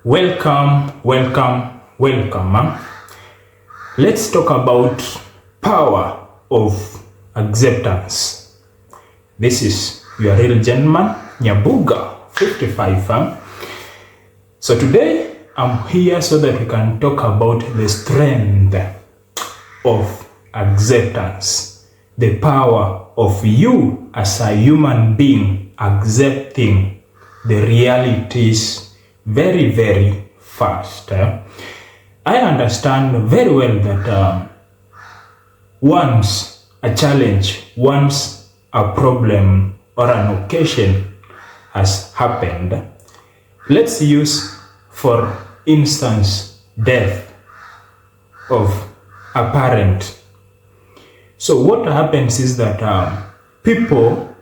Welcome. Let's talk about power of acceptance. This is your real gentleman, Nyabuga, 55. So today I'm here so that we can talk about the strength of acceptance, the power of you as a human being accepting the realities very, very fast. I understand very well that once a challenge, once a problem or an occasion has happened, let's use for instance death of a parent. So what happens is that people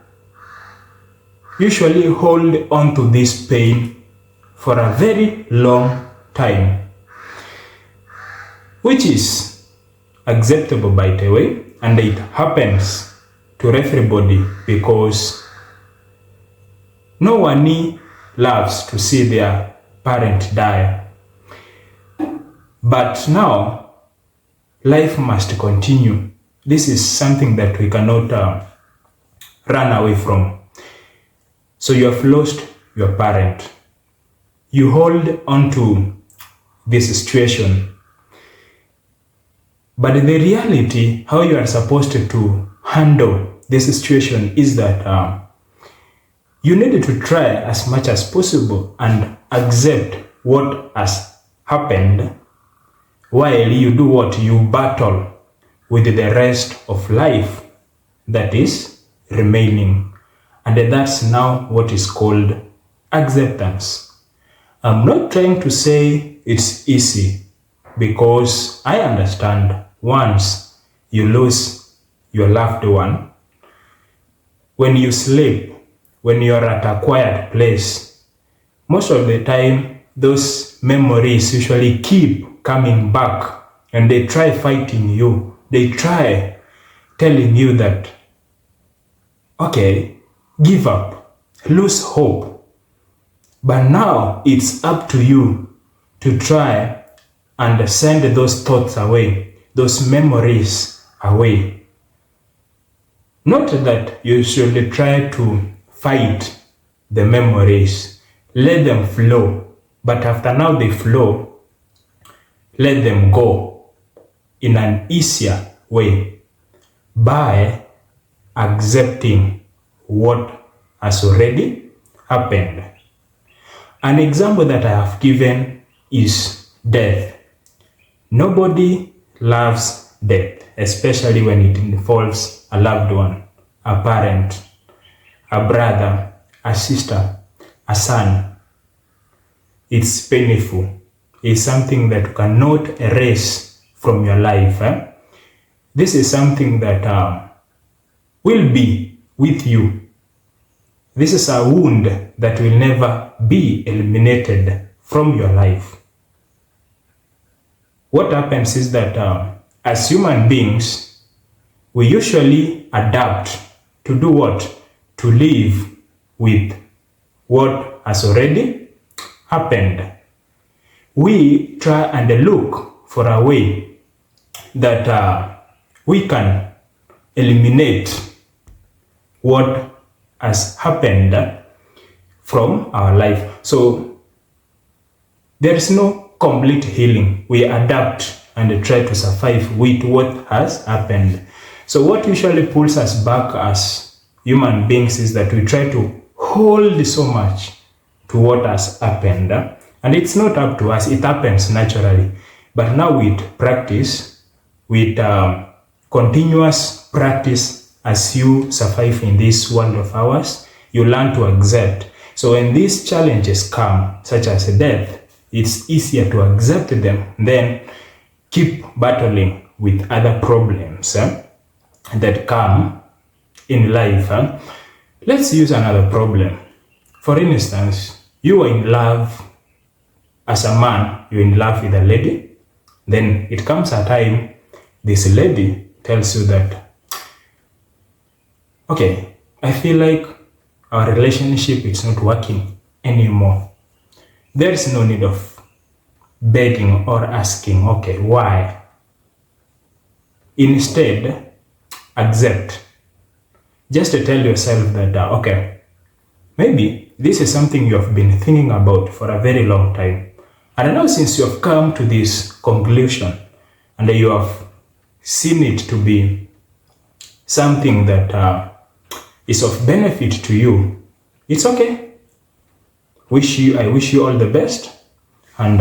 usually hold on to this pain for a very long time, which is acceptable by the way, and it happens to everybody because no one loves to see their parent die. But now life must continue. This is something that we cannot run away from. So you have lost your parent. You hold on to this situation. But the reality, how you are supposed to handle this situation is that you need to try as much as possible and accept what has happened while you do what? You battle with the rest of life that is remaining. And that's now what is called acceptance. I'm not trying to say it's easy because I understand once you lose your loved one, when you sleep, when you're at a quiet place, most of the time those memories usually keep coming back and they try fighting you. They try telling you that, okay, give up, lose hope. But now it's up to you to try and send those thoughts away, those memories away. Not that you should try to fight the memories. Let them flow. But after now they flow, let them go in an easier way by accepting what has already happened. An example that I have given is death. Nobody loves death, especially when it involves a loved one, a parent, a brother, a sister, a son. It's painful. It's something that you cannot erase from your life. This is something that will be with you. This is a wound that will never be eliminated from your life. What happens is that as human beings, we usually adapt to do what? To live with what has already happened. We try and look for a way that we can eliminate what has happened from our life. So there is no complete healing. We adapt and try to survive with what has happened. So what usually pulls us back as human beings is that we try to hold so much to what has happened. And it's not up to us. It happens naturally. But now with practice, with continuous practice, as you survive in this world of ours, you learn to accept. So when these challenges come, such as death, it's easier to accept them than keep battling with other problems that come in life. Let's use another problem. For instance, you are in love as a man, you're in love with a lady. Then it comes a time, this lady tells you that, okay, I feel like our relationship is not working anymore. There is no need of begging or asking, okay, why? Instead, accept. Just to tell yourself that, okay, maybe this is something you have been thinking about for a very long time. And now since you have come to this conclusion and you have seen it to be something that is of benefit to you, it's okay. I wish you all the best, and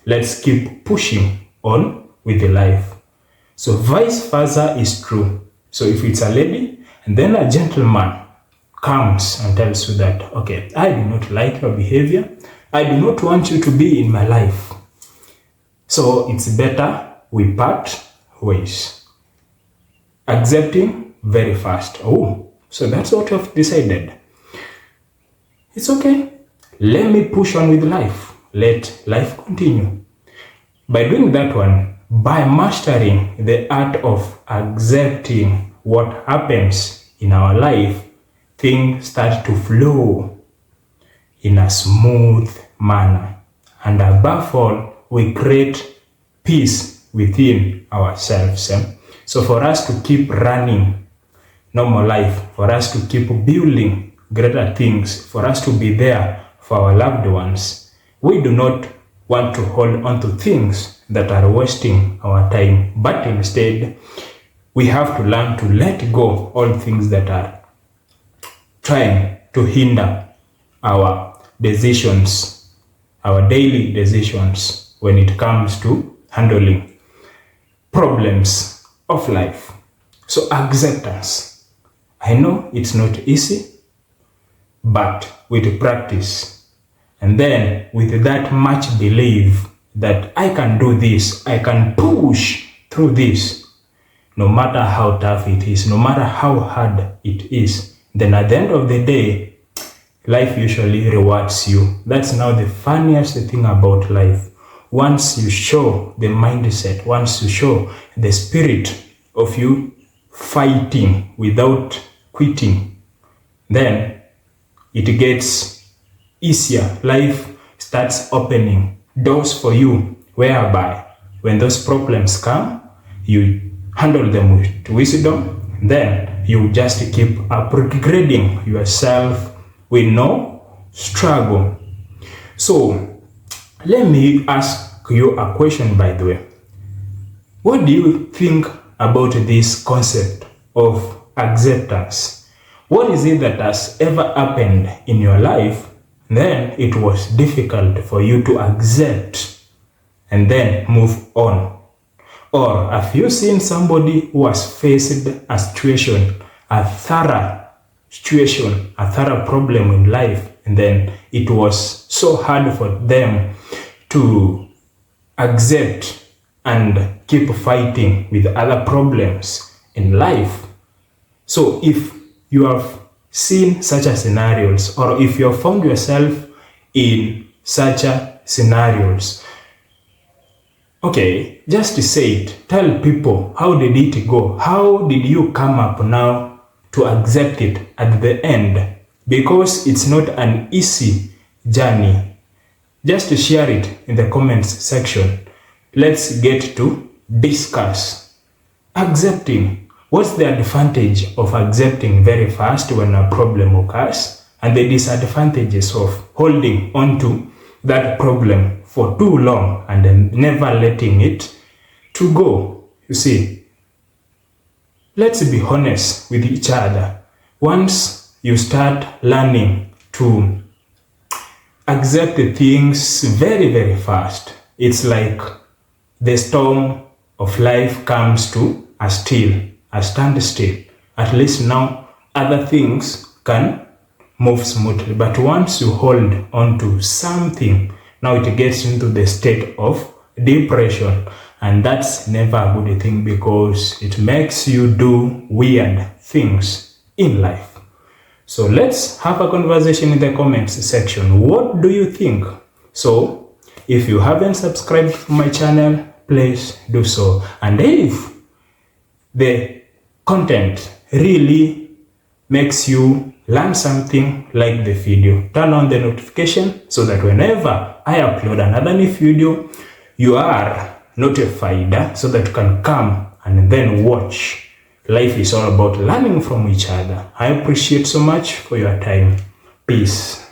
let's keep pushing on with the life. So vice versa is true. So if it's a lady and then a gentleman comes and tells you that, okay, I do not like your behavior, I do not want you to be in my life, so it's better we part ways. Accepting very fast. Oh, so that's what I've decided. It's okay. Let me push on with life. Let life continue. By doing that one, by mastering the art of accepting what happens in our life, things start to flow in a smooth manner. And above all, we create peace within ourselves. So for us to keep running normal life, for us to keep building greater things, for us to be there for our loved ones, we do not want to hold on to things that are wasting our time, but instead we have to learn to let go all things that are trying to hinder our decisions, our daily decisions when it comes to handling problems of life. So acceptance. I know it's not easy, but with practice, and then with that much belief that I can do this, I can push through this, no matter how tough it is, no matter how hard it is, then at the end of the day, life usually rewards you. That's now the funniest thing about life. Once you show the mindset, once you show the spirit of you fighting without quitting, then it gets easier. Life starts opening doors for you, whereby when those problems come, you handle them with wisdom, then you just keep upgrading yourself with no struggle. So let me ask you a question, by the way. What do you think about this concept of acceptance? What is it that has ever happened in your life, then it was difficult for you to accept and then move on? Or have you seen somebody who has faced a situation, a thorough situation, a thorough problem in life, and then it was so hard for them to accept and keep fighting with other problems in life? So if you have seen such a scenarios, or if you have found yourself in such a scenarios, okay, just say it. Tell people, how did it go? How did you come up now to accept it at the end? Because it's not an easy journey. Just share it in the comments section. Let's get to discuss accepting. What's the advantage of accepting very fast when a problem occurs, and the disadvantages of holding on to that problem for too long and then never letting it to go? You see, let's be honest with each other. Once you start learning to accept the things very, very fast, it's like the storm of life comes to a standstill. At least now other things can move smoothly. But once you hold on to something, now it gets into the state of depression. And that's never a good thing, because it makes you do weird things in life. So let's have a conversation in the comments section. What do you think? So if you haven't subscribed to my channel, please do so. And if the content really makes you learn something, like the video. Turn on the notification so that whenever I upload another new video, you are notified so that you can come and then watch. Life is all about learning from each other. I appreciate so much for your time. Peace.